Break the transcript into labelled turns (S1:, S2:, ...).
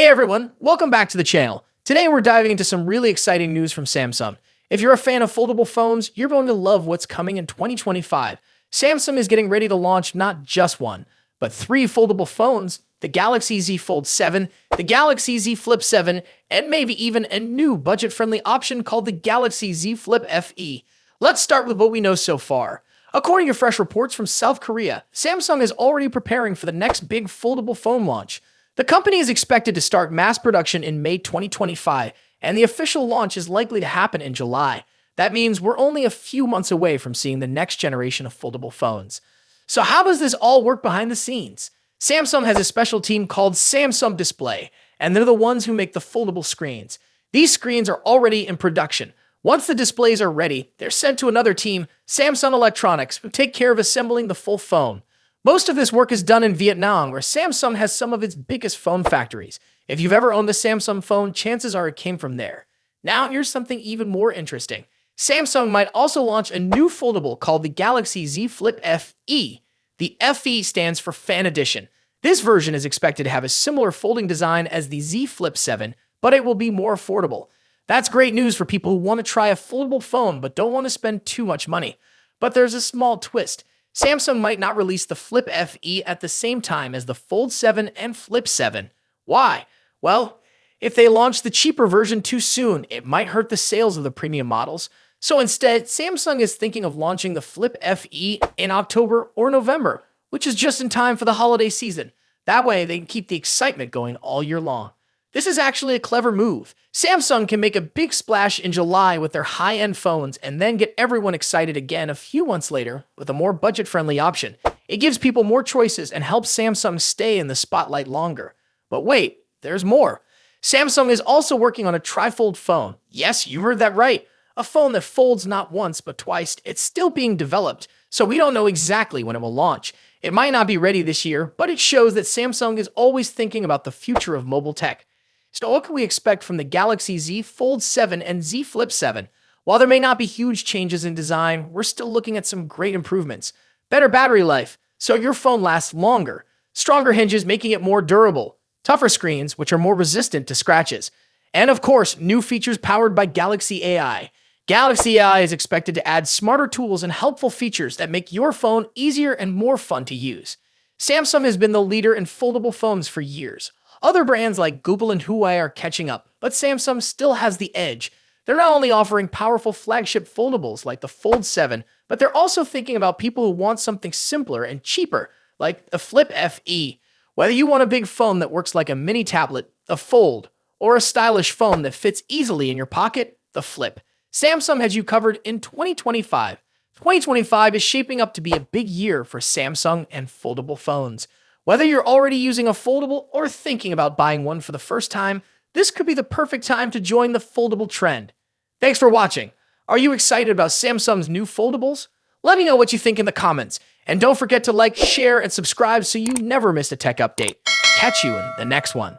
S1: Hey everyone, welcome back to the channel. Today we're diving into some really exciting news from Samsung. If you're a fan of foldable phones, you're going to love what's coming in 2025. Samsung is getting ready to launch not just one, but three foldable phones: the Galaxy Z Fold 7, the Galaxy Z Flip 7, and maybe even a new budget-friendly option called the Galaxy Z Flip F.E. Let's start with what we know so far. According to fresh reports from South Korea, Samsung is already preparing for the next big foldable phone launch. The company is expected to start mass production in May 2025, and the official launch is likely to happen in July. That means we're only a few months away from seeing the next generation of foldable phones. So how does this all work behind the scenes? Samsung has a special team called Samsung Display, and they're the ones who make the foldable screens. These screens are already in production. Once the displays are ready, they're sent to another team, Samsung Electronics, who take care of assembling the full phone. Most of this work is done in Vietnam, where Samsung has some of its biggest phone factories. If you've ever owned a Samsung phone, chances are it came from there. Now here's something even more interesting. Samsung might also launch a new foldable called the Galaxy Z Flip F.E. The F.E. stands for Fan Edition. This version is expected to have a similar folding design as the Z Flip 7, but it will be more affordable. That's great news for people who want to try a foldable phone but don't want to spend too much money. But there's a small twist. Samsung might not release the Flip F.E. at the same time as the Fold 7 and Flip 7. Why? Well, if they launch the cheaper version too soon, it might hurt the sales of the premium models. So instead, Samsung is thinking of launching the Flip F.E. in October or November, which is just in time for the holiday season. That way, they can keep the excitement going all year long. This is actually a clever move. Samsung can make a big splash in July with their high-end phones and then get everyone excited again a few months later with a more budget-friendly option. It gives people more choices and helps Samsung stay in the spotlight longer. But wait, there's more. Samsung is also working on a trifold phone. Yes, you heard that right. A phone that folds not once but twice. It's still being developed, so we don't know exactly when it will launch. It might not be ready this year, but it shows that Samsung is always thinking about the future of mobile tech. So what can we expect from the Galaxy Z Fold 7 and Z Flip 7? While there may not be huge changes in design, we're still looking at some great improvements. Better battery life, so your phone lasts longer. Stronger hinges, making it more durable. Tougher screens, which are more resistant to scratches. And of course, new features powered by Galaxy AI. Galaxy AI is expected to add smarter tools and helpful features that make your phone easier and more fun to use. Samsung has been the leader in foldable phones for years. Other brands like Google and Huawei are catching up, but Samsung still has the edge. They're not only offering powerful flagship foldables like the Fold 7, but they're also thinking about people who want something simpler and cheaper, like the Flip F.E. Whether you want a big phone that works like a mini tablet, the Fold, or a stylish phone that fits easily in your pocket, the Flip, Samsung has you covered in 2025. 2025 is shaping up to be a big year for Samsung and foldable phones. Whether you're already using a foldable or thinking about buying one for the first time, this could be the perfect time to join the foldable trend. Thanks for watching. Are you excited about Samsung's new foldables? Let me know what you think in the comments. And don't forget to like, share, and subscribe so you never miss a tech update. Catch you in the next one.